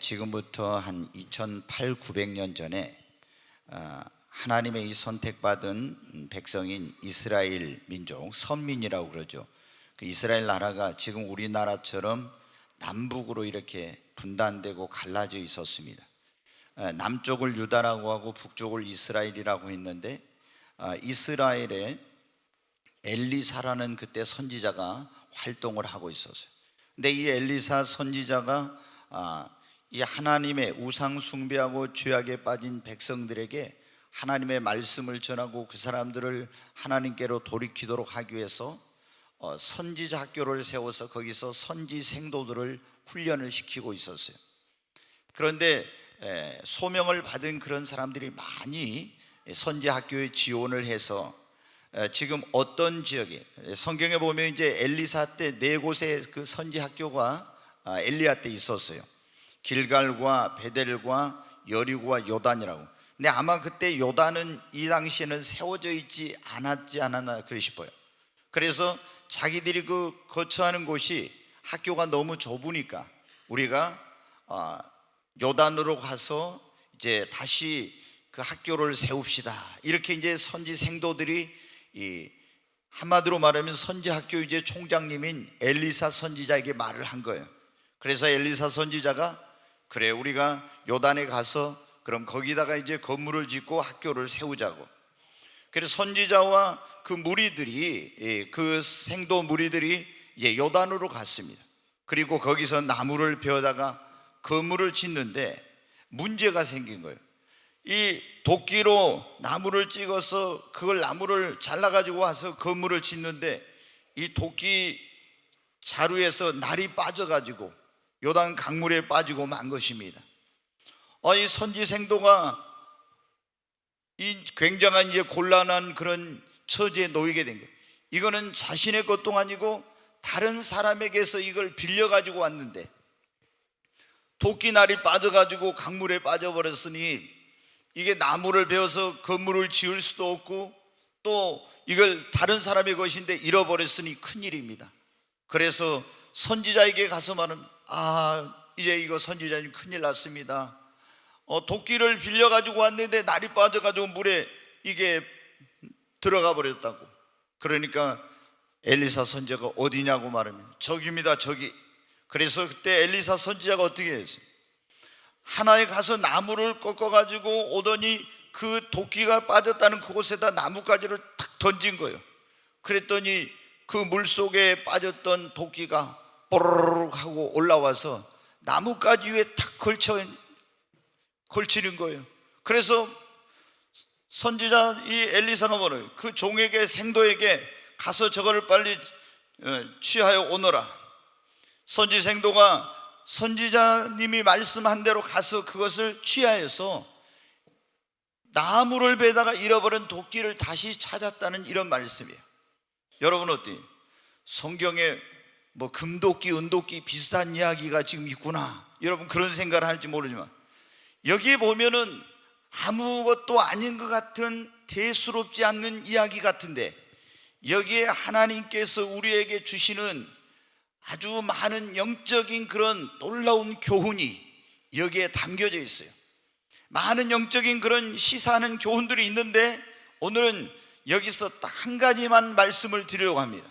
지금부터 한 2008, 900년 전에 하나님의 이 선택받은 백성인 이스라엘 민족, 선민이라고 그러죠. 그 이스라엘 나라가 지금 우리나라처럼 남북으로 이렇게 분단되고 갈라져 있었습니다. 남쪽을 유다라고 하고 북쪽을 이스라엘이라고 했는데, 이스라엘에 엘리사라는 그때 선지자가 활동을 하고 있었어요. 근데 이 엘리사 선지자가 이 하나님의 우상 숭배하고 죄악에 빠진 백성들에게 하나님의 말씀을 전하고 그 사람들을 하나님께로 돌이키도록 하기 위해서 선지자 학교를 세워서 거기서 선지 생도들을 훈련을 시키고 있었어요. 그런데 소명을 받은 그런 사람들이 많이 선지 학교에 지원을 해서 지금 어떤 지역에, 성경에 보면 이제 엘리사 때 네 곳의 그 선지 학교가 엘리야 때 있었어요. 길갈과 베델과 여리고와 요단이라고. 근데 아마 그때 요단은 이 당시에는 세워져 있지 않았나 그러 싶어요. 그래서 자기들이 그 거처하는 곳이 학교가 너무 좁으니까 우리가 요단으로 가서 이제 다시 그 학교를 세웁시다, 이렇게 이제 선지 생도들이 한마디로 말하면 선지 학교 이제 총장님인 엘리사 선지자에게 말을 한 거예요. 그래서 엘리사 선지자가 그래, 우리가 요단에 가서 그럼 거기다가 이제 건물을 짓고 학교를 세우자고. 그래서 선지자와 그 무리들이, 그 생도 무리들이 이제 요단으로 갔습니다. 그리고 거기서 나무를 베어다가 건물을 짓는데 문제가 생긴 거예요. 이 도끼로 나무를 찍어서 그걸 나무를 잘라가지고 와서 건물을 짓는데 이 도끼 자루에서 날이 빠져가지고 요단 강물에 빠지고 만 것입니다. 이 선지 생도가 이 굉장한 이제 곤란한 그런 처지에 놓이게 된 거예요. 이거는 자신의 것도 아니고 다른 사람에게서 이걸 빌려가지고 왔는데 도끼날이 빠져가지고 강물에 빠져버렸으니 이게 나무를 베어서 건물을 지을 수도 없고 또 이걸 다른 사람의 것인데 잃어버렸으니 큰일입니다. 그래서 선지자에게 가서 말은 이제 이거 선지자님 큰일 났습니다. 도끼를 빌려가지고 왔는데 날이 빠져가지고 물에 이게 들어가 버렸다고. 그러니까 엘리사 선지자가 어디냐고 말하면 저기입니다, 저기. 그래서 그때 엘리사 선지자가 어떻게 했어요? 하나에 가서 나무를 꺾어가지고 오더니 그 도끼가 빠졌다는 그곳에다 나뭇가지를 탁 던진 거예요. 그랬더니 그 물속에 빠졌던 도끼가 뽀로록 하고 올라와서 나뭇가지 위에 탁 걸치는 거예요. 그래서 선지자 이 엘리사가 뭐래요? 그 종에게, 생도에게 가서 저거를 빨리 취하여 오너라. 선지 생도가 선지자님이 말씀한 대로 가서 그것을 취하여서 나무를 베다가 잃어버린 도끼를 다시 찾았다는 이런 말씀이에요. 여러분 어때요? 성경에 뭐 금도끼, 은도끼 비슷한 이야기가 지금 있구나, 여러분 그런 생각을 할지 모르지만 여기에 보면은 아무것도 아닌 것 같은 대수롭지 않는 이야기 같은데 여기에 하나님께서 우리에게 주시는 아주 많은 영적인 그런 놀라운 교훈이 여기에 담겨져 있어요. 많은 영적인 그런 시사하는 교훈들이 있는데 오늘은 여기서 딱 한 가지만 말씀을 드리려고 합니다.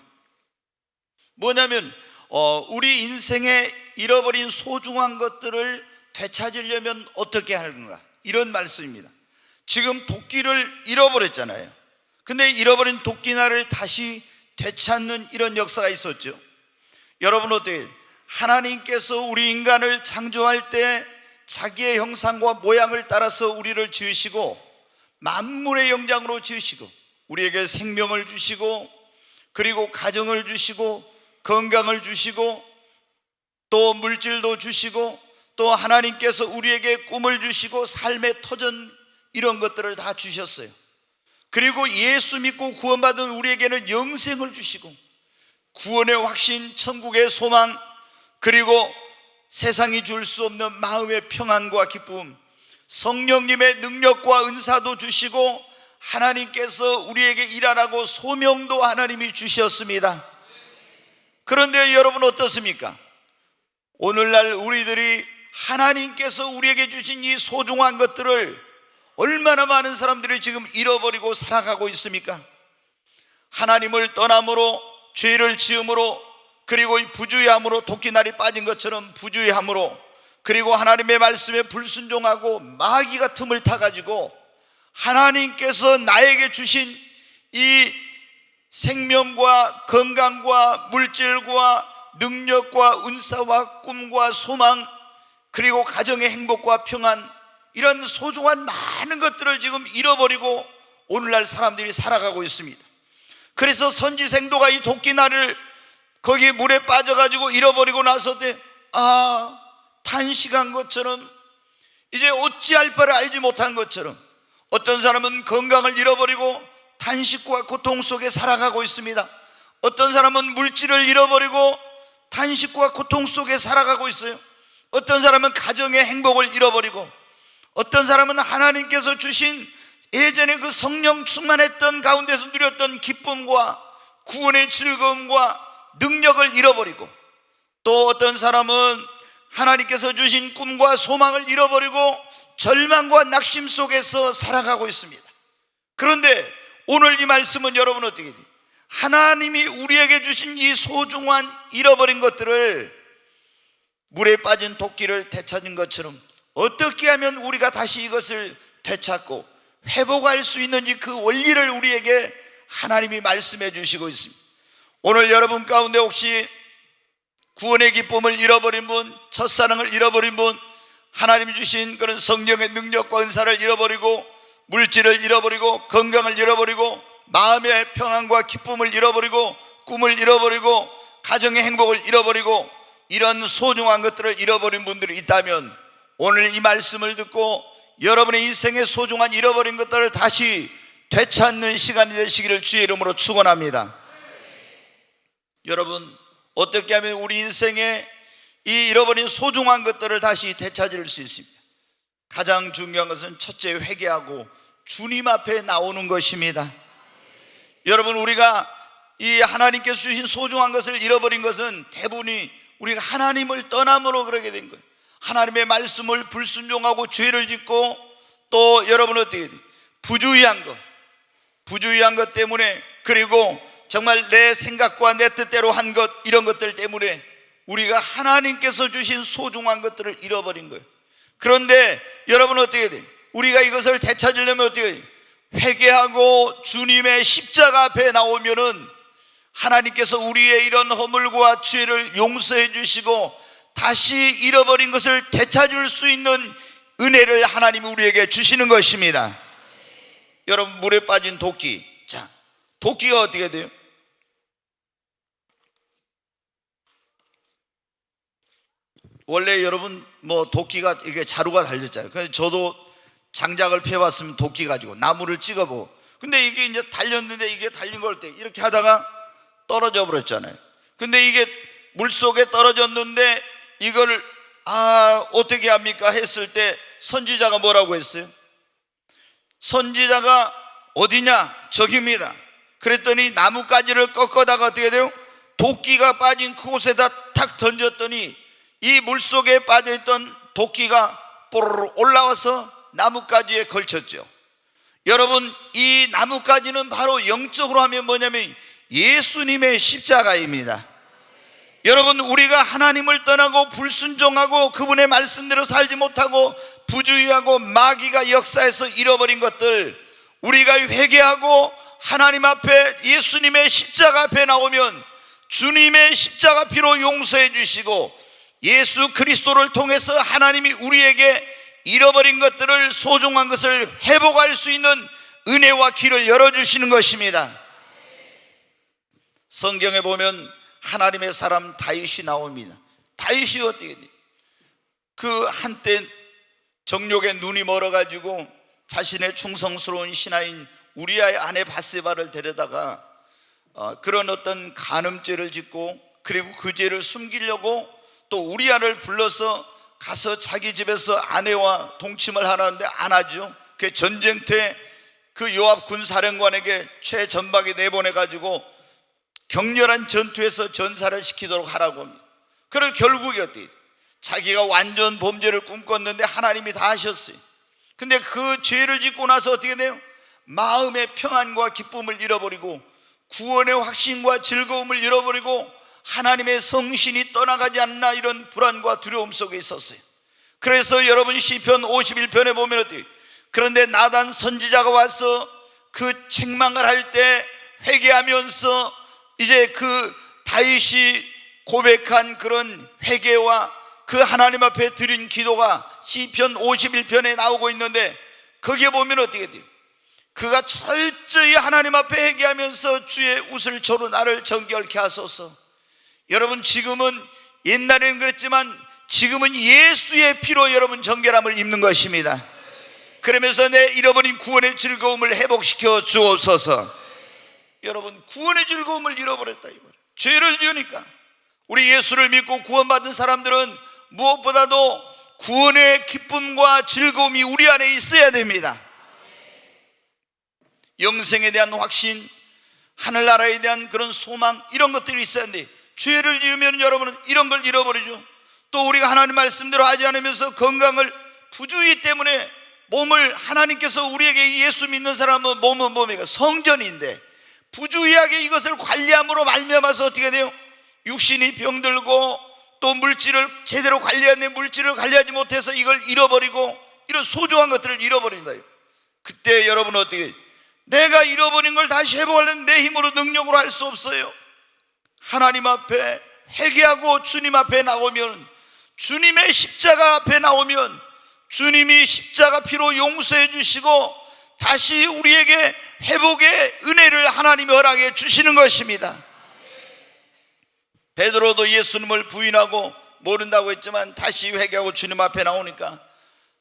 뭐냐면 우리 인생에 잃어버린 소중한 것들을 되찾으려면 어떻게 하는가, 이런 말씀입니다. 지금 도끼를 잃어버렸잖아요. 근데 잃어버린 도끼날을 다시 되찾는 이런 역사가 있었죠. 여러분 어때요? 하나님께서 우리 인간을 창조할 때 자기의 형상과 모양을 따라서 우리를 지으시고 만물의 영장으로 지으시고 우리에게 생명을 주시고 그리고 가정을 주시고 건강을 주시고 또 물질도 주시고 또 하나님께서 우리에게 꿈을 주시고 삶의 터전 이런 것들을 다 주셨어요. 그리고 예수 믿고 구원받은 우리에게는 영생을 주시고 구원의 확신, 천국의 소망, 그리고 세상이 줄 수 없는 마음의 평안과 기쁨, 성령님의 능력과 은사도 주시고 하나님께서 우리에게 일하라고 소명도 하나님이 주셨습니다. 그런데 여러분 어떻습니까? 오늘날 우리들이 하나님께서 우리에게 주신 이 소중한 것들을 얼마나 많은 사람들이 지금 잃어버리고 살아가고 있습니까? 하나님을 떠남으로, 죄를 지음으로, 그리고 이 부주의함으로, 도끼날이 빠진 것처럼 부주의함으로, 그리고 하나님의 말씀에 불순종하고 마귀가 틈을 타가지고 하나님께서 나에게 주신 이 생명과 건강과 물질과 능력과 은사와 꿈과 소망, 그리고 가정의 행복과 평안, 이런 소중한 많은 것들을 지금 잃어버리고 오늘날 사람들이 살아가고 있습니다. 그래서 선지생도가 이 도끼날을 거기 물에 빠져가지고 잃어버리고 나서 탄식한 것처럼, 이제 어찌할 바를 알지 못한 것처럼, 어떤 사람은 건강을 잃어버리고 탄식과 고통 속에 살아가고 있습니다. 어떤 사람은 물질을 잃어버리고 탄식과 고통 속에 살아가고 있어요. 어떤 사람은 가정의 행복을 잃어버리고, 어떤 사람은 하나님께서 주신 예전에 그 성령 충만했던 가운데서 누렸던 기쁨과 구원의 즐거움과 능력을 잃어버리고, 또 어떤 사람은 하나님께서 주신 꿈과 소망을 잃어버리고 절망과 낙심 속에서 살아가고 있습니다. 그런데 오늘 이 말씀은 여러분 어떻게 돼요? 하나님이 우리에게 주신 이 소중한 잃어버린 것들을 물에 빠진 도끼를 되찾은 것처럼 어떻게 하면 우리가 다시 이것을 되찾고 회복할 수 있는지, 그 원리를 우리에게 하나님이 말씀해 주시고 있습니다. 오늘 여러분 가운데 혹시 구원의 기쁨을 잃어버린 분, 첫사랑을 잃어버린 분, 하나님이 주신 그런 성령의 능력과 은사를 잃어버리고, 물질을 잃어버리고, 건강을 잃어버리고, 마음의 평안과 기쁨을 잃어버리고, 꿈을 잃어버리고, 가정의 행복을 잃어버리고, 이런 소중한 것들을 잃어버린 분들이 있다면 오늘 이 말씀을 듣고 여러분의 인생의 소중한 잃어버린 것들을 다시 되찾는 시간이 되시기를 주의 이름으로 축원합니다. 여러분, 어떻게 하면 우리 인생에 이 잃어버린 소중한 것들을 다시 되찾을 수 있습니다? 가장 중요한 것은 첫째, 회개하고 주님 앞에 나오는 것입니다. 여러분, 우리가 이 하나님께서 주신 소중한 것을 잃어버린 것은 대부분이 우리가 하나님을 떠남으로 그러게 된 거예요. 하나님의 말씀을 불순종하고 죄를 짓고, 또 여러분 어떻게 돼요? 부주의한 것 때문에, 그리고 정말 내 생각과 내 뜻대로 한 것, 이런 것들 때문에 우리가 하나님께서 주신 소중한 것들을 잃어버린 거예요. 그런데 여러분 어떻게 돼요? 우리가 이것을 되찾으려면 어떻게 해요? 회개하고 주님의 십자가 앞에 나오면은 하나님께서 우리의 이런 허물과 죄를 용서해 주시고 다시 잃어버린 것을 되찾을 수 있는 은혜를 하나님이 우리에게 주시는 것입니다. 여러분, 물에 빠진 도끼, 자, 도끼가 어떻게 돼요? 원래 여러분 도끼가 이게 자루가 달렸잖아요. 그래서 저도 장작을 펴봤으면 도끼 가지고 나무를 찍어보고, 근데 이게 이제 달렸는데 이게 달린 걸 때 이렇게 하다가 떨어져 버렸잖아요. 근데 이게 물속에 떨어졌는데 이걸 어떻게 합니까 했을 때 선지자가 뭐라고 했어요? 선지자가 어디냐? 저기입니다. 그랬더니 나뭇가지를 꺾어다가 어떻게 돼요? 도끼가 빠진 그곳에다 탁 던졌더니 이 물속에 빠져있던 도끼가 뽀로로 올라와서 나뭇가지에 걸쳤죠. 여러분, 이 나뭇가지는 바로 영적으로 하면 뭐냐면 예수님의 십자가입니다. 여러분, 우리가 하나님을 떠나고 불순종하고 그분의 말씀대로 살지 못하고 부주의하고 마귀가 역사해서 잃어버린 것들, 우리가 회개하고 하나님 앞에 예수님의 십자가 앞에 나오면 주님의 십자가 피로 용서해 주시고 예수 그리스도를 통해서 하나님이 우리에게 잃어버린 것들을, 소중한 것을 회복할 수 있는 은혜와 길을 열어주시는 것입니다. 성경에 보면 하나님의 사람 다윗이 나옵니다. 다윗이 어떻게 돼? 그 한때 정욕에 눈이 멀어가지고 자신의 충성스러운 신하인 우리아의 아내 밧세바를 데려다가 그런 어떤 간음죄를 짓고, 그리고 그 죄를 숨기려고 또 우리아를 불러서 가서 자기 집에서 아내와 동침을 하라는데 안 하죠. 그 전쟁터에 그 요압 군사령관에게 최전방에 내보내가지고 격렬한 전투에서 전사를 시키도록 하라고 합니다. 그리고 결국에 어떻게 자기가 완전 범죄를 꿈꿨는데 하나님이 다 하셨어요. 근데 그 죄를 짓고 나서 어떻게 돼요? 마음의 평안과 기쁨을 잃어버리고 구원의 확신과 즐거움을 잃어버리고 하나님의 성신이 떠나가지 않나 이런 불안과 두려움 속에 있었어요. 그래서 여러분 시편 51편에 보면 어때요? 그런데 나단 선지자가 와서 그 책망을 할 때 회개하면서 이제 그 다윗이 고백한 그런 회개와 그 하나님 앞에 드린 기도가 시편 51편에 나오고 있는데, 거기에 보면 어떻게 돼요? 그가 철저히 하나님 앞에 회개하면서 주의 웃을 저로 나를 정결케 하소서. 여러분, 지금은 옛날에는 그랬지만 지금은 예수의 피로 여러분 정결함을 입는 것입니다. 그러면서 내 잃어버린 구원의 즐거움을 회복시켜 주옵소서. 여러분, 구원의 즐거움을 잃어버렸다 이 말이에요. 죄를 지으니까. 우리 예수를 믿고 구원받은 사람들은 무엇보다도 구원의 기쁨과 즐거움이 우리 안에 있어야 됩니다. 영생에 대한 확신, 하늘나라에 대한 그런 소망, 이런 것들이 있어야 하는데 죄를 지으면 여러분은 이런 걸 잃어버리죠. 또 우리가 하나님 말씀대로 하지 않으면서 건강을 부주의 때문에 몸을, 하나님께서 우리에게 예수 믿는 사람은 몸은 몸이가 성전인데 부주의하게 이것을 관리함으로 말미암아서 어떻게 돼요? 육신이 병들고 또 물질을 제대로 관리하는데 물질을 관리하지 못해서 이걸 잃어버리고 이런 소중한 것들을 잃어버린다. 그때 여러분은 어떻게 해요? 내가 잃어버린 걸 다시 회복하려는 내 힘으로 능력으로 할 수 없어요. 하나님 앞에 회개하고 주님 앞에 나오면, 주님의 십자가 앞에 나오면 주님이 십자가 피로 용서해 주시고 다시 우리에게 회복의 은혜를 하나님이 허락해 주시는 것입니다. 베드로도 예수님을 부인하고 모른다고 했지만 다시 회개하고 주님 앞에 나오니까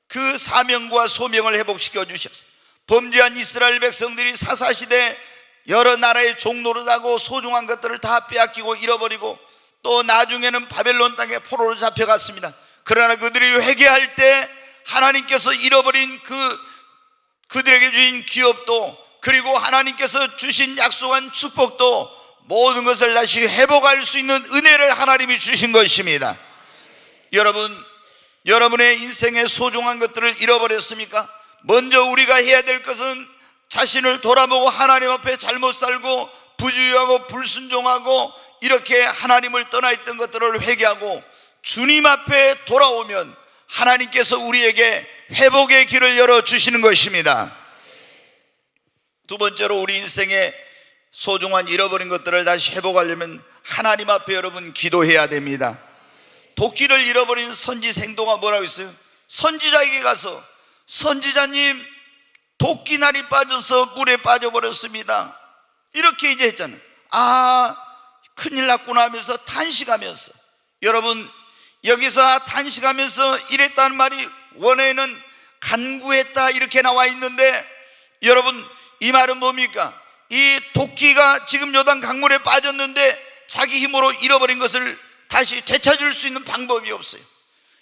그 사명과 소명을 회복시켜 주셨어요. 범죄한 이스라엘 백성들이 사사시대 여러 나라의 종노릇하고 소중한 것들을 다 빼앗기고 잃어버리고 또 나중에는 바벨론 땅에 포로로 잡혀갔습니다. 그러나 그들이 회개할 때 하나님께서 잃어버린 그들에게 주신 기업도, 그리고 하나님께서 주신 약속한 축복도, 모든 것을 다시 회복할 수 있는 은혜를 하나님이 주신 것입니다. 여러분, 여러분의 인생의 소중한 것들을 잃어버렸습니까? 먼저 우리가 해야 될 것은 자신을 돌아보고 하나님 앞에 잘못 살고 부주의하고 불순종하고 이렇게 하나님을 떠나 있던 것들을 회개하고 주님 앞에 돌아오면 하나님께서 우리에게 회복의 길을 열어주시는 것입니다. 두 번째로, 우리 인생의 소중한 잃어버린 것들을 다시 회복하려면 하나님 앞에 여러분 기도해야 됩니다. 도끼를 잃어버린 선지 생도가 뭐라고 했어요? 선지자에게 가서, 선지자님, 도끼날이 빠져서 물에 빠져버렸습니다, 이렇게 이제 했잖아요. 아, 큰일 났구나 하면서 탄식하면서, 여러분 여기서 탄식하면서 이랬다는 말이 원어에는 간구했다 이렇게 나와 있는데, 여러분 이 말은 뭡니까? 이 도끼가 지금 요단 강물에 빠졌는데 자기 힘으로 잃어버린 것을 다시 되찾을 수 있는 방법이 없어요.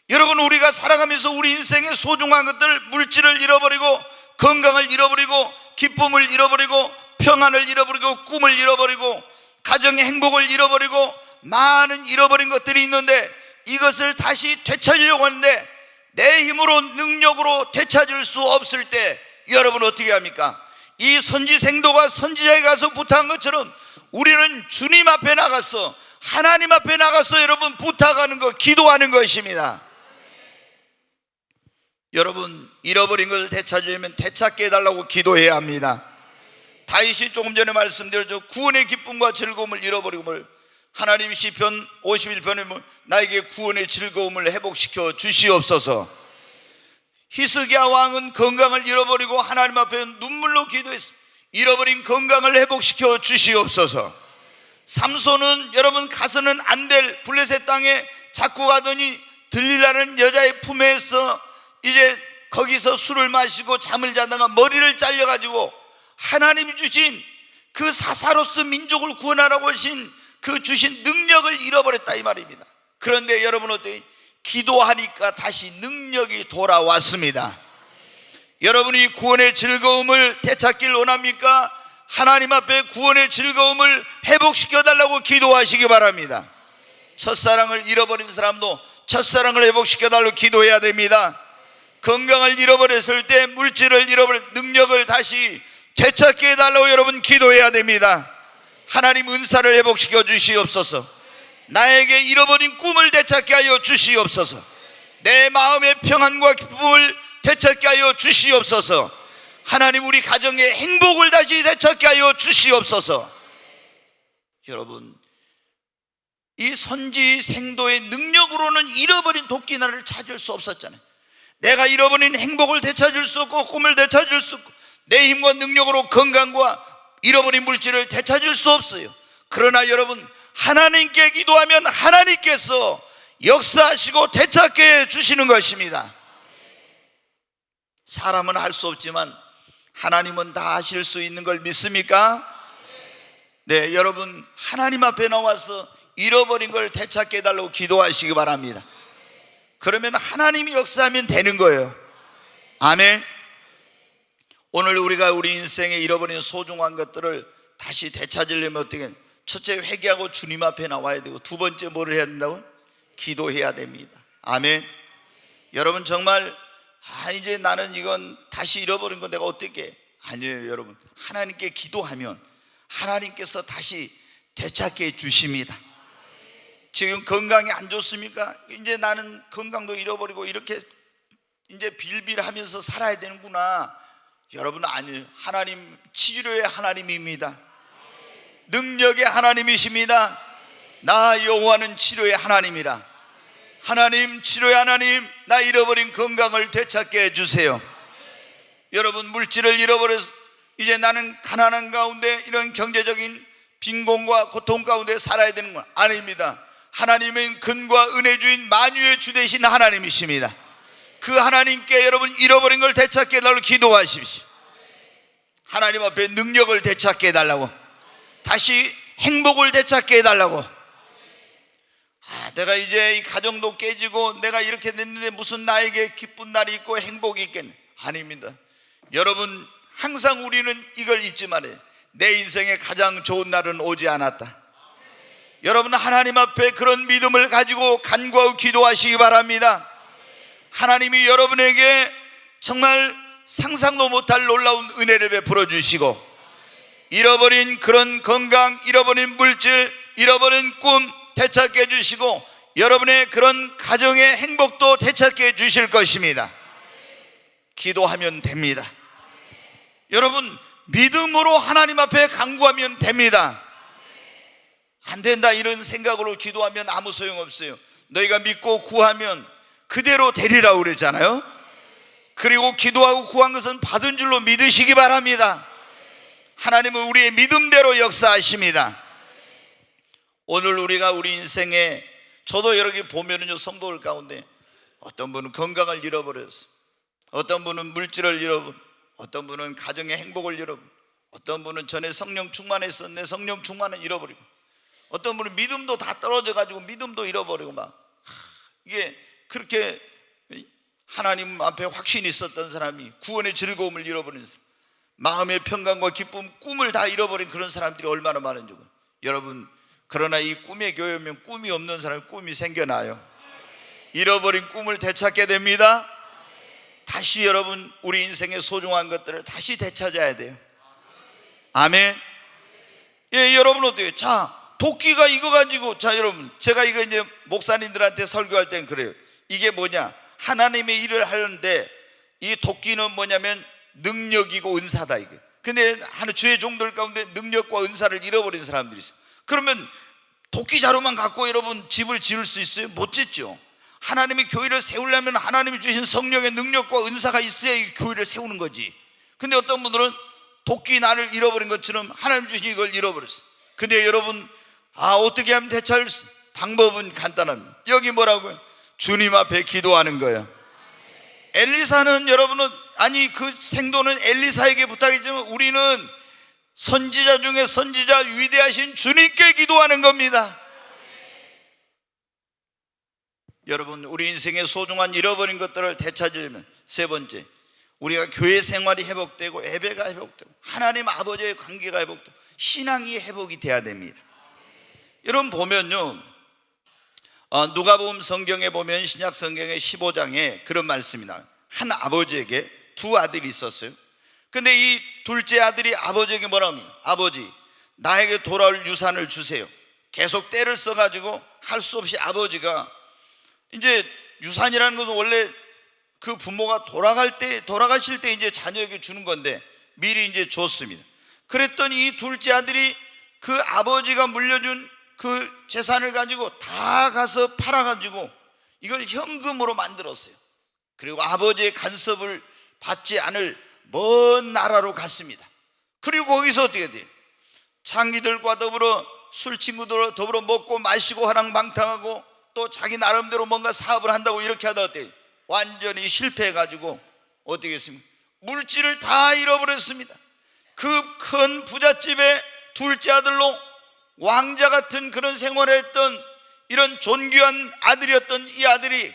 여러분, 우리가 살아가면서 우리 인생의 소중한 것들, 물질을 잃어버리고 건강을 잃어버리고 기쁨을 잃어버리고 평안을 잃어버리고 꿈을 잃어버리고 가정의 행복을 잃어버리고 많은 잃어버린 것들이 있는데 이것을 다시 되찾으려고 하는데 내 힘으로 능력으로 되찾을 수 없을 때 여러분 어떻게 합니까? 이 선지 생도가 선지자에 가서 부탁한 것처럼 우리는 주님 앞에 나가서, 하나님 앞에 나가서 여러분 부탁하는 것, 기도하는 것입니다. 여러분, 잃어버린 것을 되찾으려면 되찾게 해달라고 기도해야 합니다. 다윗이 조금 전에 말씀드렸죠. 구원의 기쁨과 즐거움을 잃어버리고, 하나님 시편 51편에 나에게 구원의 즐거움을 회복시켜 주시옵소서. 히스기야 왕은 건강을 잃어버리고 하나님 앞에 눈물로 기도했습니다. 잃어버린 건강을 회복시켜 주시옵소서. 삼손은 여러분 가서는 안 될 블레셋 땅에 자꾸 가더니 들릴라는 여자의 품에서 이제 거기서 술을 마시고 잠을 자다가 머리를 잘려가지고 하나님이 주신 그 사사로스 민족을 구원하라고 하신 그 주신 능력을 잃어버렸다 이 말입니다. 그런데 여러분 어때요? 기도하니까 다시 능력이 돌아왔습니다. 여러분이 구원의 즐거움을 되찾길 원합니까? 하나님 앞에 구원의 즐거움을 회복시켜 달라고 기도하시기 바랍니다. 첫사랑을 잃어버린 사람도 첫사랑을 회복시켜달라고 기도해야 됩니다. 건강을 잃어버렸을 때, 물질을 잃어버린 능력을 다시 되찾게 해달라고 여러분 기도해야 됩니다. 하나님 은사를 회복시켜 주시옵소서. 나에게 잃어버린 꿈을 되찾게 하여 주시옵소서. 내 마음의 평안과 기쁨을 되찾게 하여 주시옵소서. 하나님 우리 가정의 행복을 다시 되찾게 하여 주시옵소서. 여러분, 이 선지 생도의 능력으로는 잃어버린 도끼나를 찾을 수 없었잖아요. 내가 잃어버린 행복을 되찾을 수 없고 꿈을 되찾을 수 없고 내 힘과 능력으로 건강과 잃어버린 물질을 되찾을 수 없어요. 그러나 여러분, 하나님께 기도하면 하나님께서 역사하시고 되찾게 해주시는 것입니다. 사람은 할 수 없지만 하나님은 다 하실 수 있는 걸 믿습니까? 네, 여러분 하나님 앞에 나와서 잃어버린 걸 되찾게 해달라고 기도하시기 바랍니다. 그러면 하나님이 역사하면 되는 거예요. 아멘. 오늘 우리가 우리 인생에 잃어버린 소중한 것들을 다시 되찾으려면 어떻게? 첫째, 회개하고 주님 앞에 나와야 되고, 두 번째 뭐를 해야 된다고? 기도해야 됩니다. 아멘. 여러분 정말 이제 나는 이건 다시 잃어버린 거 내가 어떻게 해? 아니에요. 여러분 하나님께 기도하면 하나님께서 다시 되찾게 해 주십니다. 지금 건강이 안 좋습니까? 이제 나는 건강도 잃어버리고 이렇게 이제 빌빌하면서 살아야 되는구나. 여러분 아니에요. 하나님 치료의 하나님입니다. 능력의 하나님이십니다. 나 여호와는 치료의 하나님이라. 하나님 치료의 하나님, 나 잃어버린 건강을 되찾게 해주세요. 여러분 물질을 잃어버려서 이제 나는 가난한 가운데 이런 경제적인 빈곤과 고통 가운데 살아야 되는 건 아닙니다. 하나님은 근과 은혜 주인 만유의 주 되신 하나님이십니다. 그 하나님께 여러분 잃어버린 걸 되찾게 해달라고 기도하십시오. 하나님 앞에 능력을 되찾게 해달라고, 다시 행복을 되찾게 해달라고. 내가 이제 이 가정도 깨지고 내가 이렇게 됐는데 무슨 나에게 기쁜 날이 있고 행복이 있겠네. 아닙니다. 여러분 항상 우리는 이걸 잊지 말아요. 내 인생에 가장 좋은 날은 오지 않았다. 여러분 하나님 앞에 그런 믿음을 가지고 간구하고 기도하시기 바랍니다. 하나님이 여러분에게 정말 상상도 못할 놀라운 은혜를 베풀어 주시고, 잃어버린 그런 건강, 잃어버린 물질, 잃어버린 꿈 되찾게 해주시고, 여러분의 그런 가정의 행복도 되찾게 해주실 것입니다. 기도하면 됩니다. 여러분 믿음으로 하나님 앞에 간구하면 됩니다. 안 된다 이런 생각으로 기도하면 아무 소용없어요. 너희가 믿고 구하면 그대로 되리라고 그랬잖아요. 그리고 기도하고 구한 것은 받은 줄로 믿으시기 바랍니다. 하나님은 우리의 믿음대로 역사하십니다. 오늘 우리가 우리 인생에, 저도 여러 개 보면은요, 성도들 가운데 어떤 분은 건강을 잃어버렸어, 어떤 분은 물질을 잃어버려, 어떤 분은 가정의 행복을 잃어버려, 어떤 분은 전에 성령 충만했었는데 성령 충만은 잃어버리고, 어떤 분은 믿음도 다 떨어져 가지고 믿음도 잃어버리고, 막 이게 그렇게 하나님 앞에 확신이 있었던 사람이 구원의 즐거움을 잃어버린 사람, 마음의 평강과 기쁨, 꿈을 다 잃어버린 그런 사람들이 얼마나 많은지. 여러분 그러나 이 꿈의 교회면 꿈이 없는 사람이 꿈이 생겨나요. 잃어버린 꿈을 되찾게 됩니다. 다시 여러분 우리 인생의 소중한 것들을 다시 되찾아야 돼요. 아멘. 예, 여러분 어때요? 자, 도끼가 이거 가지고, 자 여러분, 제가 이거 이제 목사님들한테 설교할 때는 그래요. 이게 뭐냐? 하나님의 일을 하는데 이 도끼는 뭐냐면 능력이고 은사다 이게. 근데 하는 주의 종들 가운데 능력과 은사를 잃어버린 사람들이 있어요. 그러면 도끼 자루만 갖고 여러분 집을 지을 수 있어요? 못 짓죠. 하나님이 교회를 세우려면 하나님이 주신 성령의 능력과 은사가 있어야 이 교회를 세우는 거지. 근데 어떤 분들은 도끼 나를 잃어버린 것처럼 하나님 주신 이걸 잃어버렸어요. 근데 여러분 어떻게 하면 되찾을 수? 방법은 간단합니다. 여기 뭐라고요? 주님 앞에 기도하는 거예요. 엘리사는 여러분은, 아니 그 생도는 엘리사에게 부탁했지만 우리는 선지자 중에 선지자 위대하신 주님께 기도하는 겁니다. 여러분 우리 인생의 소중한 잃어버린 것들을 되찾으려면 세 번째, 우리가 교회 생활이 회복되고 예배가 회복되고 하나님 아버지의 관계가 회복되고 신앙이 회복이 돼야 됩니다. 여러분 보면요, 누가복음 성경에 보면 신약 성경의 15장에 그런 말씀이 나와요. 한 아버지에게 두 아들이 있었어요. 근데 이 둘째 아들이 아버지에게 뭐라고 합니까? 아버지, 나에게 돌아올 유산을 주세요. 계속 때를 써가지고 할 수 없이 아버지가, 이제 유산이라는 것은 원래 그 부모가 돌아가실 때 이제 자녀에게 주는 건데 미리 이제 줬습니다. 그랬더니 이 둘째 아들이 그 아버지가 물려준 그 재산을 가지고 다 가서 팔아가지고 이걸 현금으로 만들었어요. 그리고 아버지의 간섭을 받지 않을 먼 나라로 갔습니다. 그리고 거기서 어떻게 돼요? 장기들과 더불어 술 친구들과 더불어 먹고 마시고 화랑방탕하고 또 자기 나름대로 뭔가 사업을 한다고 이렇게 하다 어때요? 완전히 실패해가지고 어떻게 했습니까? 물질을 다 잃어버렸습니다. 그 큰 부잣집의 둘째 아들로 왕자 같은 그런 생활을 했던 이런 존귀한 아들이었던 이 아들이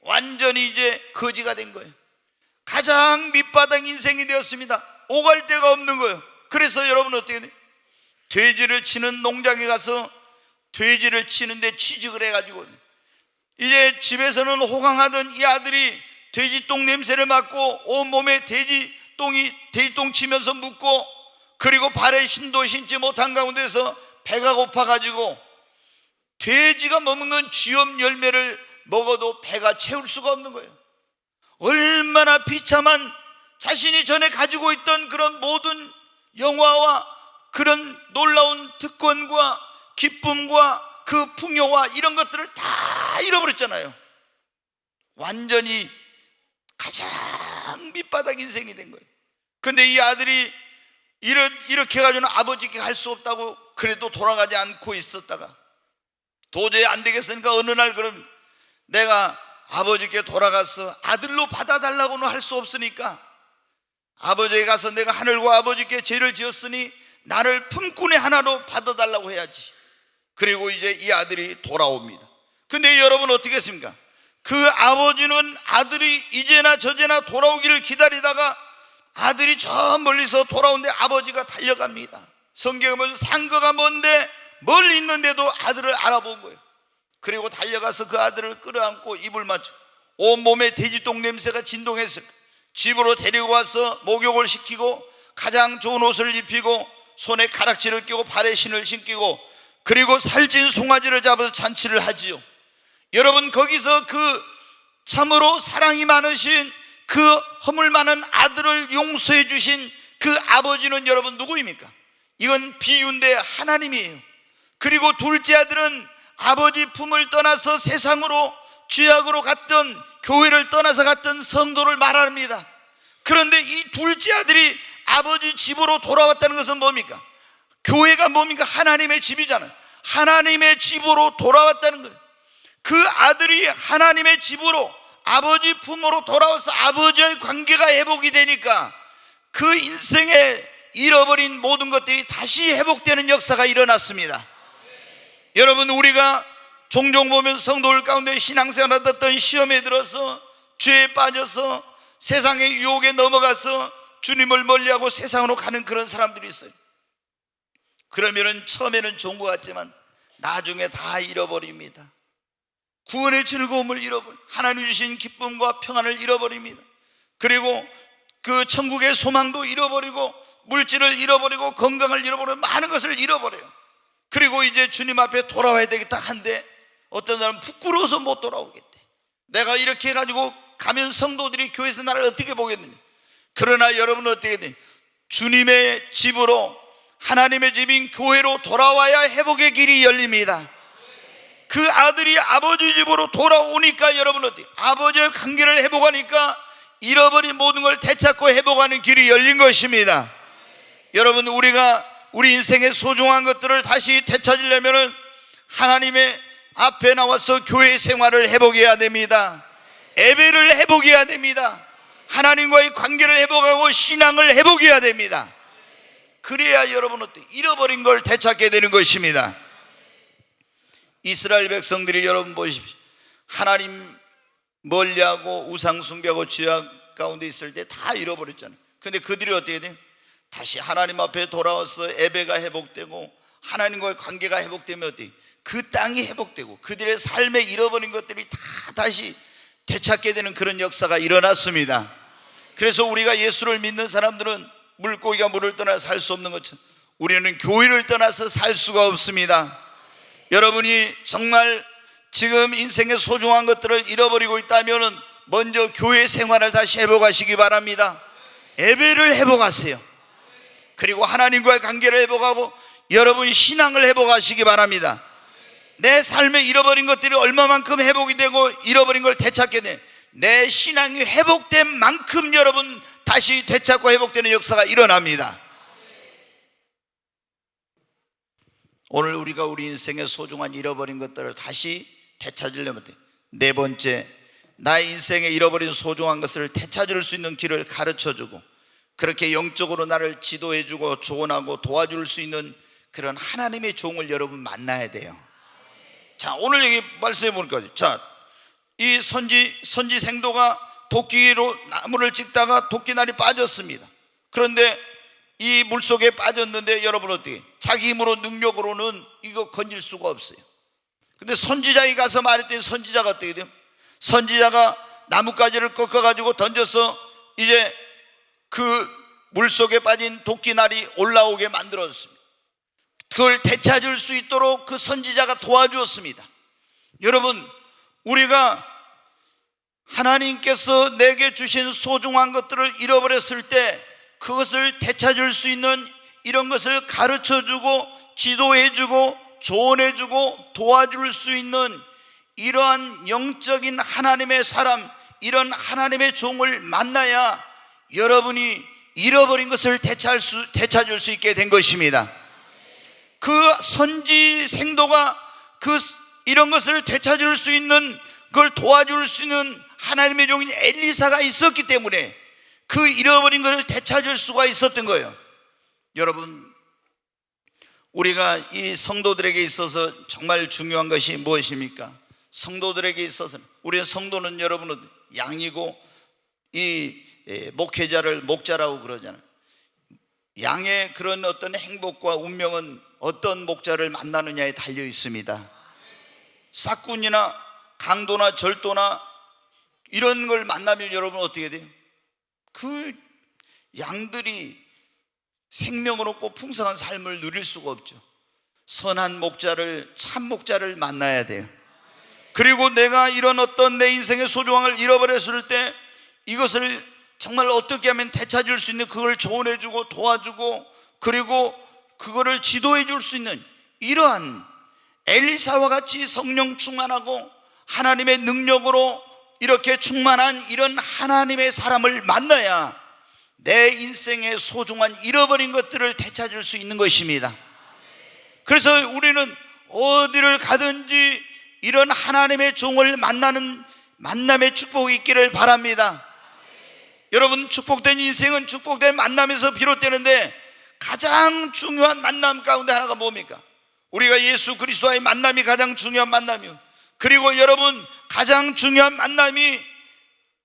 완전히 이제 거지가 된 거예요. 가장 밑바닥 인생이 되었습니다. 오갈 데가 없는 거예요. 그래서 여러분 어떻게 돼요? 돼지를 치는 농장에 가서 돼지를 치는데 취직을 해가지고 이제 집에서는 호강하던 이 아들이 돼지똥 냄새를 맡고 온몸에 돼지똥 치면서 묻고, 그리고 발에 신도 신지 못한 가운데서 배가 고파가지고 돼지가 먹는 쥐염 열매를 먹어도 배가 채울 수가 없는 거예요. 얼마나 비참한, 자신이 전에 가지고 있던 그런 모든 영화와 그런 놀라운 특권과 기쁨과 그 풍요와 이런 것들을 다 잃어버렸잖아요. 완전히 가장 밑바닥 인생이 된 거예요. 근데 이 아들이 이렇게 해가지고는 아버지께 갈 수 없다고 그래도 돌아가지 않고 있었다가 도저히 안 되겠으니까 어느 날 그럼 내가 아버지께 돌아가서 아들로 받아달라고는 할 수 없으니까 아버지에 가서 내가 하늘과 아버지께 죄를 지었으니 나를 품꾼의 하나로 받아달라고 해야지. 그리고 이제 이 아들이 돌아옵니다. 근데 여러분 어떻게 했습니까? 그 아버지는 아들이 이제나 저제나 돌아오기를 기다리다가 아들이 저 멀리서 돌아오는데 아버지가 달려갑니다. 성경에 보면 상거가 먼데 멀리 있는데도 아들을 알아본 거예요. 그리고 달려가서 그 아들을 끌어안고 입을 맞추고 온몸에 돼지똥 냄새가 진동했을 거예요. 집으로 데리고 와서 목욕을 시키고 가장 좋은 옷을 입히고 손에 가락지를 끼고 발에 신을 신기고 그리고 살찐 송아지를 잡아서 잔치를 하지요. 여러분 거기서 그 참으로 사랑이 많으신 그 허물 많은 아들을 용서해 주신 그 아버지는 여러분 누구입니까? 이건 비유인데 하나님이에요. 그리고 둘째 아들은 아버지 품을 떠나서 세상으로 죄악으로 갔던, 교회를 떠나서 갔던 성도를 말합니다. 그런데 이 둘째 아들이 아버지 집으로 돌아왔다는 것은 뭡니까? 교회가 뭡니까? 하나님의 집이잖아요. 하나님의 집으로 돌아왔다는 거예요. 그 아들이 하나님의 집으로 아버지 품으로 돌아와서 아버지의 관계가 회복이 되니까 그 인생에 잃어버린 모든 것들이 다시 회복되는 역사가 일어났습니다. 여러분 우리가 종종 보면 성도들 가운데 신앙생활 하던 시험에 들어서 죄에 빠져서 세상의 유혹에 넘어가서 주님을 멀리하고 세상으로 가는 그런 사람들이 있어요. 그러면은 처음에는 좋은 것 같지만 나중에 다 잃어버립니다. 구원의 즐거움을 잃어버립니다. 하나님 주신 기쁨과 평안을 잃어버립니다. 그리고 그 천국의 소망도 잃어버리고 물질을 잃어버리고 건강을 잃어버리고 많은 것을 잃어버려요. 그리고 이제 주님 앞에 돌아와야 되겠다 한데 어떤 사람은 부끄러워서 못 돌아오겠대. 내가 이렇게 해가지고 가면 성도들이 교회에서 나를 어떻게 보겠느냐. 그러나 여러분은 어떻게 돼? 주님의 집으로, 하나님의 집인 교회로 돌아와야 회복의 길이 열립니다. 그 아들이 아버지 집으로 돌아오니까 여러분 어때요? 아버지의 관계를 회복하니까 잃어버린 모든 걸 되찾고 회복하는 길이 열린 것입니다. 여러분 우리가 우리 인생의 소중한 것들을 다시 되찾으려면 하나님의 앞에 나와서 교회 생활을 회복해야 됩니다. 예배를 회복해야 됩니다. 하나님과의 관계를 회복하고 신앙을 회복해야 됩니다. 그래야 여러분 어때요? 잃어버린 걸 되찾게 되는 것입니다. 이스라엘 백성들이 여러분 보십시오. 하나님 멀리하고 우상 숭배하고 죄악 가운데 있을 때 다 잃어버렸잖아요. 근데 그들이 어떻게 돼요? 다시 하나님 앞에 돌아와서 예배가 회복되고 하나님과의 관계가 회복되면 어때요? 그 땅이 회복되고 그들의 삶에 잃어버린 것들이 다 다시 되찾게 되는 그런 역사가 일어났습니다. 그래서 우리가 예수를 믿는 사람들은 물고기가 물을 떠나 살 수 없는 것처럼 우리는 교회를 떠나서 살 수가 없습니다. 여러분이 정말 지금 인생의 소중한 것들을 잃어버리고 있다면 먼저 교회 생활을 다시 회복하시기 바랍니다. 예배를 회복하세요. 그리고 하나님과의 관계를 회복하고 여러분이 신앙을 회복하시기 바랍니다. 내 삶에 잃어버린 것들이 얼마만큼 회복이 되고 잃어버린 걸 되찾게 돼, 내 신앙이 회복된 만큼 여러분 다시 되찾고 회복되는 역사가 일어납니다. 오늘 우리가 우리 인생의 소중한 잃어버린 것들을 다시 되찾으려면 돼. 네 번째, 나의 인생에 잃어버린 소중한 것을 되찾을 수 있는 길을 가르쳐주고 그렇게 영적으로 나를 지도해주고 조언하고 도와줄 수 있는 그런 하나님의 종을 여러분 만나야 돼요. 자, 오늘 여기 말씀해 보니까, 자, 이 선지 생도가 도끼로 나무를 찍다가 도끼날이 빠졌습니다. 그런데 이 물속에 빠졌는데 여러분 어떻게, 자기 힘으로 능력으로는 이거 건질 수가 없어요. 근데 선지자에 가서 말했더니 선지자가 어떻게 돼요? 선지자가 나뭇가지를 꺾어가지고 던져서 이제 그 물속에 빠진 도끼날이 올라오게 만들었습니다. 그걸 되찾을 수 있도록 그 선지자가 도와주었습니다. 여러분, 우리가 하나님께서 내게 주신 소중한 것들을 잃어버렸을 때 그것을 되찾을 수 있는 이런 것을 가르쳐주고 지도해주고 조언해주고 도와줄 수 있는 이러한 영적인 하나님의 사람, 이런 하나님의 종을 만나야 여러분이 잃어버린 것을 되찾을 수 있게 된 것입니다. 그 선지 생도가 이런 것을 되찾을 수 있는, 그걸 도와줄 수 있는 하나님의 종인 엘리사가 있었기 때문에 그 잃어버린 것을 되찾을 수가 있었던 거예요. 여러분, 우리가 이 성도들에게 있어서 정말 중요한 것이 무엇입니까? 성도들에게 있어서는, 우리의 성도는 여러분은 양이고 이 목회자를 목자라고 그러잖아요. 양의 그런 어떤 행복과 운명은 어떤 목자를 만나느냐에 달려 있습니다. 싹군이나 강도나 절도나 이런 걸 만나면 여러분 어떻게 돼요? 그 양들이 생명을 얻고 풍성한 삶을 누릴 수가 없죠. 선한 목자를, 참 목자를 만나야 돼요. 그리고 내가 이런 어떤 내 인생의 소중한 걸 잃어버렸을 때 이것을 정말 어떻게 하면 되찾을 수 있는, 그걸 조언해주고 도와주고 그리고 그거를 지도해 줄 수 있는 이러한 엘리사와 같이 성령 충만하고 하나님의 능력으로 이렇게 충만한 이런 하나님의 사람을 만나야 내 인생의 소중한 잃어버린 것들을 되찾을 수 있는 것입니다. 그래서 우리는 어디를 가든지 이런 하나님의 종을 만나는 만남의 축복이 있기를 바랍니다. 여러분, 축복된 인생은 축복된 만남에서 비롯되는데 가장 중요한 만남 가운데 하나가 뭡니까? 우리가 예수 그리스도와의 만남이 가장 중요한 만남이요. 그리고 여러분, 가장 중요한 만남이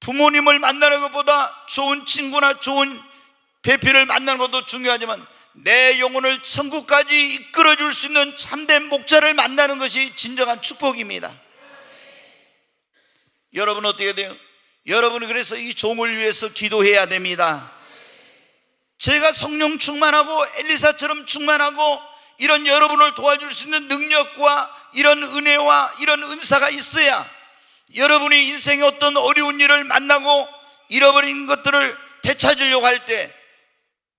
부모님을 만나는 것보다 좋은 친구나 좋은 배필을 만나는 것도 중요하지만 내 영혼을 천국까지 이끌어줄 수 있는 참된 목자를 만나는 것이 진정한 축복입니다. 여러분 어떻게 돼요? 여러분은 그래서 이 종을 위해서 기도해야 됩니다. 제가 성령 충만하고 엘리사처럼 충만하고 이런 여러분을 도와줄 수 있는 능력과 이런 은혜와 이런 은사가 있어야 여러분이 인생의 어떤 어려운 일을 만나고 잃어버린 것들을 되찾으려고 할 때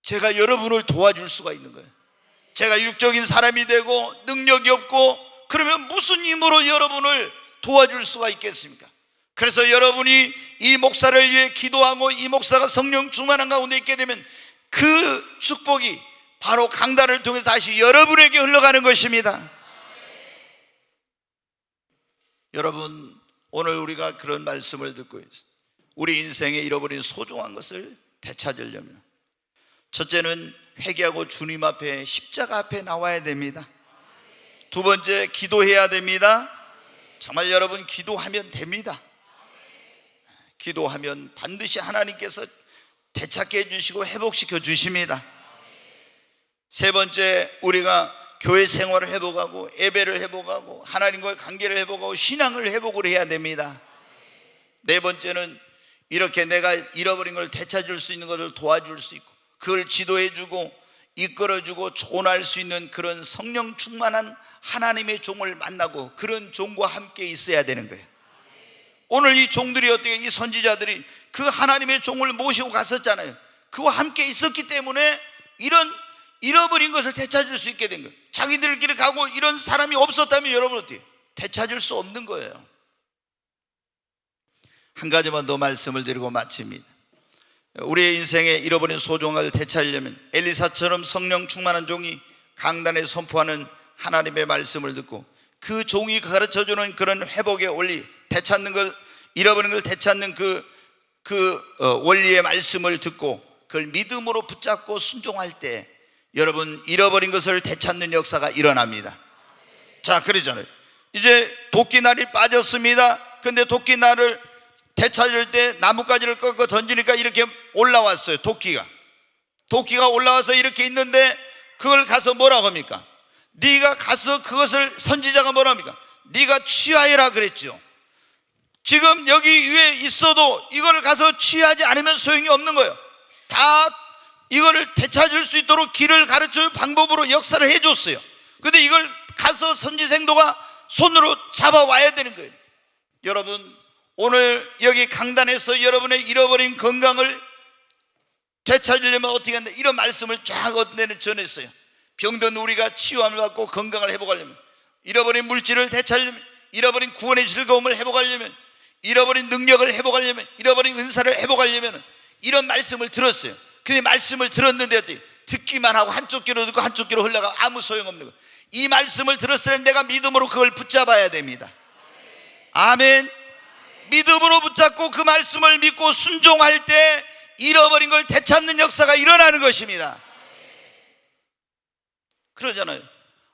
제가 여러분을 도와줄 수가 있는 거예요. 제가 육적인 사람이 되고 능력이 없고 그러면 무슨 힘으로 여러분을 도와줄 수가 있겠습니까? 그래서 여러분이 이 목사를 위해 기도하고 이 목사가 성령 충만한 가운데 있게 되면 그 축복이 바로 강단을 통해서 다시 여러분에게 흘러가는 것입니다. 여러분, 오늘 우리가 그런 말씀을 듣고 있어요. 우리 인생에 잃어버린 소중한 것을 되찾으려면 첫째는 회개하고 주님 앞에, 십자가 앞에 나와야 됩니다. 두 번째, 기도해야 됩니다. 정말 여러분, 기도하면 됩니다. 기도하면 반드시 하나님께서 되찾게 해주시고 회복시켜 주십니다. 세 번째, 우리가 교회 생활을 회복하고 예배를 회복하고 하나님과의 관계를 회복하고 신앙을 회복을 해야 됩니다. 네 번째는 이렇게 내가 잃어버린 걸 되찾을 수 있는 것을 도와줄 수 있고 그걸 지도해주고 이끌어주고 조언할 수 있는 그런 성령 충만한 하나님의 종을 만나고 그런 종과 함께 있어야 되는 거예요. 오늘 이 종들이 어떻게, 이 선지자들이 그 하나님의 종을 모시고 갔었잖아요. 그와 함께 있었기 때문에 이런 잃어버린 것을 되찾을 수 있게 된 거예요. 자기들끼리 가고 이런 사람이 없었다면 여러분 어떻게 되찾을 수 없는 거예요. 한 가지만 더 말씀을 드리고 마칩니다. 우리의 인생에 잃어버린 소중함을 되찾으려면 엘리사처럼 성령 충만한 종이 강단에 선포하는 하나님의 말씀을 듣고 그 종이 가르쳐주는 그런 회복의 원리, 되찾는 걸, 잃어버린 걸 되찾는 원리의 말씀을 듣고 그걸 믿음으로 붙잡고 순종할 때 여러분 잃어버린 것을 되찾는 역사가 일어납니다. 자, 그러잖아요. 이제 도끼날이 빠졌습니다. 근데 도끼날을 되찾을 때 나뭇가지를 꺾어 던지니까 이렇게 올라왔어요. 도끼가 올라와서 이렇게 있는데 그걸 가서 뭐라고 합니까? 네가 가서 그것을, 선지자가 뭐라 합니까? 네가 취하해라 그랬죠. 지금 여기 위에 있어도 이걸 가서 취하지 않으면 소용이 없는 거예요. 다 이거를 되찾을 수 있도록 길을 가르쳐 방법으로 역사를 해줬어요. 근데 이걸 가서 선지생도가 손으로 잡아와야 되는 거예요. 여러분, 오늘 여기 강단에서 여러분의 잃어버린 건강을 되찾으려면 어떻게 한다, 이런 말씀을 쫙 어떤 전했어요. 병든 우리가 치유함을 받고 건강을 회복하려면, 잃어버린 물질을 되찾으려면, 잃어버린 구원의 즐거움을 회복하려면, 잃어버린 능력을 회복하려면, 잃어버린 은사를 회복하려면 이런 말씀을 들었어요. 근데 말씀을 들었는데 어떻게, 듣기만 하고 한쪽 귀로 듣고 한쪽 귀로 흘러가 아무 소용없는 거예요. 이 말씀을 들었을 때 내가 믿음으로 그걸 붙잡아야 됩니다. 아멘. 믿음으로 붙잡고 그 말씀을 믿고 순종할 때 잃어버린 걸 되찾는 역사가 일어나는 것입니다. 그러잖아요.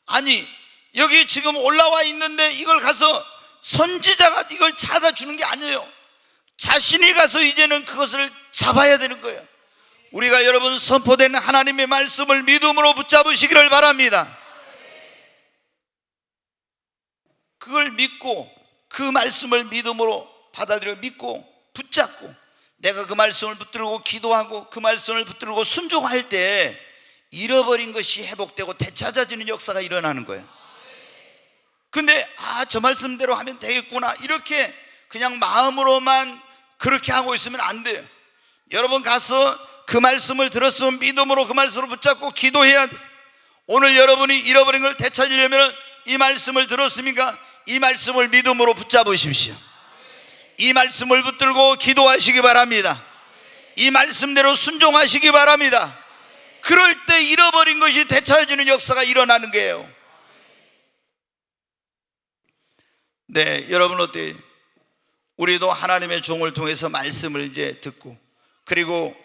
아니, 여기 지금 올라와 있는데 이걸 가서 선지자가 이걸 찾아주는 게 아니에요. 자신이 가서 이제는 그것을 잡아야 되는 거예요. 우리가 여러분 선포된 하나님의 말씀을 믿음으로 붙잡으시기를 바랍니다. 그걸 믿고 그 말씀을 믿음으로 받아들여 믿고 붙잡고 내가 그 말씀을 붙들고 기도하고 그 말씀을 붙들고 순종할 때 잃어버린 것이 회복되고 되찾아지는 역사가 일어나는 거예요. 근데 저 말씀대로 하면 되겠구나 이렇게 그냥 마음으로만 그렇게 하고 있으면 안 돼요. 여러분 가서 그 말씀을 들었으면 믿음으로 그 말씀을 붙잡고 기도해야 돼. 오늘 여러분이 잃어버린 걸 되찾으려면 이 말씀을 들었습니까? 이 말씀을 믿음으로 붙잡으십시오. 이 말씀을 붙들고 기도하시기 바랍니다. 이 말씀대로 순종하시기 바랍니다. 그럴 때 잃어버린 것이 되찾아지는 역사가 일어나는 거예요. 네, 여러분 어때요? 우리도 하나님의 종을 통해서 말씀을 이제 듣고 그리고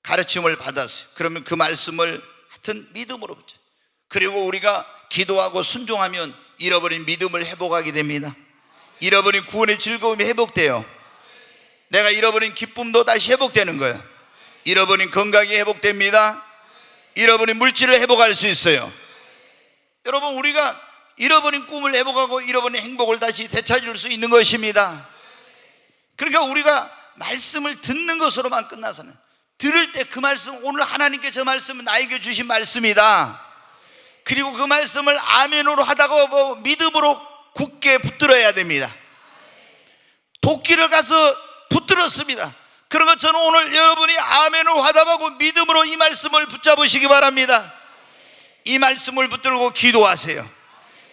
가르침을 받았어요. 그러면 그 말씀을 하여튼 믿음으로 붙여. 그리고 우리가 기도하고 순종하면 잃어버린 믿음을 회복하게 됩니다. 잃어버린 구원의 즐거움이 회복돼요. 내가 잃어버린 기쁨도 다시 회복되는 거예요. 잃어버린 건강이 회복됩니다. 잃어버린 물질을 회복할 수 있어요. 여러분, 우리가 잃어버린 꿈을 회복하고 잃어버린 행복을 다시 되찾을 수 있는 것입니다. 그러니까 우리가 말씀을 듣는 것으로만 끝나서는, 들을 때 그 말씀, 오늘 하나님께 저 말씀은 나에게 주신 말씀이다. 그리고 그 말씀을 아멘으로 하다가 믿음으로 굳게 붙들어야 됩니다. 도끼를 가서 붙들었습니다. 그런 것처럼 오늘 여러분이 아멘으로 하다하고 믿음으로 이 말씀을 붙잡으시기 바랍니다. 이 말씀을 붙들고 기도하세요.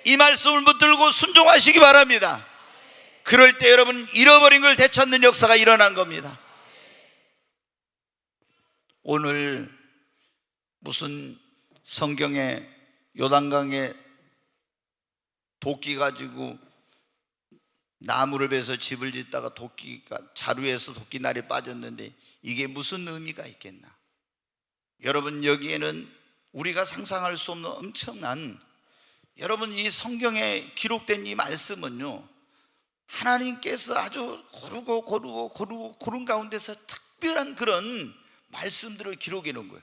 이 말씀을 붙들고 순종하시기 바랍니다. 그럴 때 여러분 잃어버린 걸 되찾는 역사가 일어난 겁니다. 오늘 무슨 성경에 요단강에 도끼 가지고 나무를 베서 집을 짓다가 도끼가 자루에서 도끼날이 빠졌는데 이게 무슨 의미가 있겠나? 여러분, 여기에는 우리가 상상할 수 없는 엄청난, 여러분 이 성경에 기록된 이 말씀은요, 하나님께서 아주 고른 가운데서 특별한 그런 말씀들을 기록해 놓은 거예요.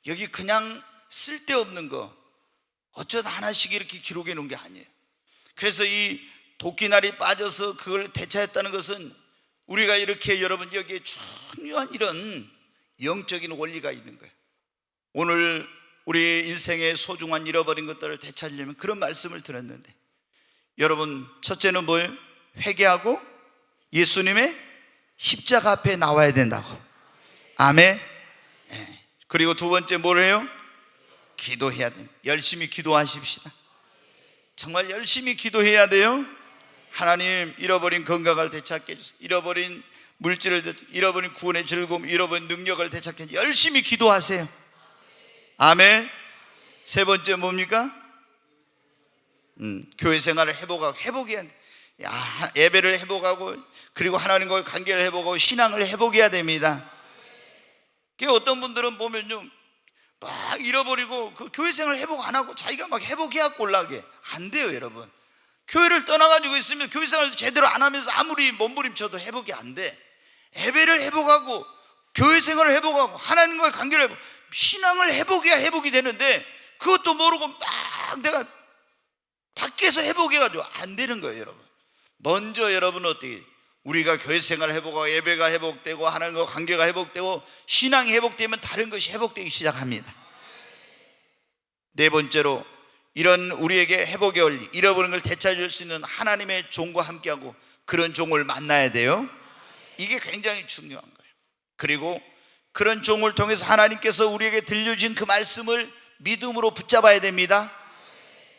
여기 그냥 쓸데없는 거, 어쩌다 하나씩 이렇게 기록해 놓은 게 아니에요. 그래서 이 도끼날이 빠져서 그걸 되찾았다는 것은 우리가 이렇게 여러분 여기에 중요한 이런 영적인 원리가 있는 거예요. 오늘 우리 인생의 소중한 잃어버린 것들을 되찾으려면 그런 말씀을 들었는데, 여러분 첫째는 뭐예요? 회개하고 예수님의 십자가 앞에 나와야 된다고. 아멘. 그리고 두 번째 뭐래요? 기도해야 됩니다. 열심히 기도하십시다. 정말 열심히 기도해야 돼요. 하나님, 잃어버린 건강을 되찾게 해주세요. 잃어버린 물질을, 잃어버린 구원의 즐거움, 잃어버린 능력을 되찾게 해주세요. 열심히 기도하세요. 아멘. 세 번째 뭡니까? 교회 생활을 회복해야 돼. 예배를 회복하고, 그리고 하나님과의 관계를 회복하고, 신앙을 회복해야 됩니다. 어떤 분들은 보면요, 막 잃어버리고 그 교회 생활 회복 안 하고 자기가 막 회복해야 꼴나게. 안 돼요, 여러분. 교회를 떠나가지고 있으면 교회 생활 제대로 안 하면서 아무리 몸부림쳐도 회복이 안 돼. 예배를 회복하고 교회 생활을 회복하고 하나님과의 관계를 회복, 신앙을 회복해야 회복이 되는데, 그것도 모르고 막 내가 밖에서 회복해가지고 안 되는 거예요, 여러분. 먼저 여러분은 어떻게, 우리가 교회 생활을 회복하고 예배가 회복되고 하나님과 관계가 회복되고 신앙이 회복되면 다른 것이 회복되기 시작합니다. 네 번째로, 이런 우리에게 회복의 원리, 잃어버린 걸 되찾을 수 있는 하나님의 종과 함께하고 그런 종을 만나야 돼요. 이게 굉장히 중요한 거예요. 그리고 그런 종을 통해서 하나님께서 우리에게 들려주신 그 말씀을 믿음으로 붙잡아야 됩니다.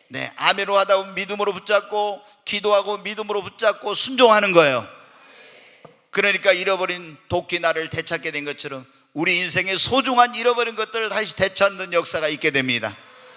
네, 아멘으로 하다 보면 믿음으로 붙잡고, 기도하고 믿음으로 붙잡고 순종하는 거예요. 그러니까 잃어버린 도끼날을 되찾게 된 것처럼 우리 인생의 소중한 잃어버린 것들을 다시 되찾는 역사가 있게 됩니다.